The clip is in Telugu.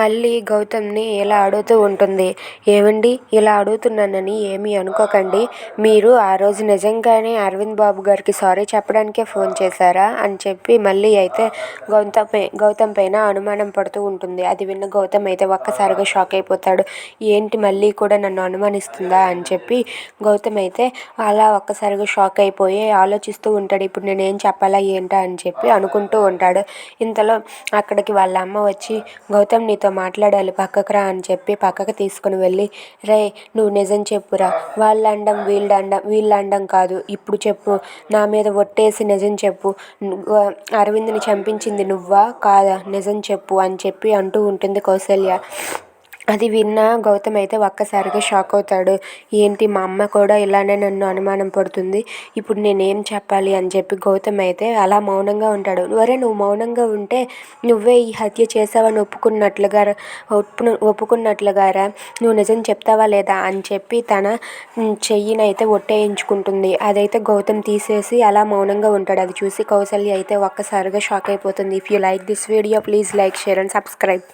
మళ్ళీ గౌతమ్ని ఇలా అడుగుతూ ఉంటుంది. ఏవండీ, ఇలా అడుగుతున్నానని ఏమీ అనుకోకండి. మీరు ఆ రోజు నిజంగానే అరవింద్ బాబు గారికి సారీ చెప్పడానికే ఫోన్ చేశారా అని చెప్పి మళ్ళీ అయితే గౌతమ్ పైన అనుమానం పడుతూ ఉంటుంది. అది విన్న గౌతమ్ అయితే ఒక్కసారిగా షాక్ అయిపోతాడు. ఏంటి మళ్ళీ కూడా నన్ను అనుమానిస్తుందా అని చెప్పి గౌతమ్ అయితే అలా ఒక్కసారిగా షాక్ అయిపోయి ఆలోచిస్తూ ఉంటాడు. ఇప్పుడు నేనేం చెప్పాలా ఏంటా అని చెప్పి అనుకుంటూ ఉంటాడు. ఇంతలో అక్కడికి వాళ్ళ అమ్మ వచ్చి, గౌతమ్ నీతో మాట్లాడాలి, పక్కకు రా అని చెప్పి పక్కకు తీసుకుని వెళ్ళి, రే నువ్వు నిజం చెప్పురా, వాళ్ళండం వీళ్ళండం కాదు, ఇప్పుడు చెప్పు, నా మీద ఒట్టేసి నిజం చెప్పు, అరవింద్ని చంపించింది నువ్వా కాదా, నిజం చెప్పు అని చెప్పి అంటూ ఉంటుంది కౌసల్య. అది విన్న గౌతమ్ అయితే ఒక్కసారిగా షాక్ అవుతాడు. ఏంటి మా అమ్మ కూడా ఇలానే నన్ను అనుమానం పడుతుంది, ఇప్పుడు నేనేం చెప్పాలి అని చెప్పి గౌతమ్ అయితే అలా మౌనంగా ఉంటాడు. నువ్వు మౌనంగా ఉంటే నువ్వే ఈ హత్య చేసావని ఒప్పుకున్నట్లుగారా, నువ్వు నిజం చెప్తావా లేదా అని చెప్పి తన చెయ్యినైతే ఒట్టేయించుకుంటుంది. అదైతే గౌతమ్ తీసేసి అలా మౌనంగా ఉంటాడు. అది చూసి కౌసల్య అయితే ఒక్కసారిగా షాక్ అయిపోతుంది. If you like this video please like, share and subscribe.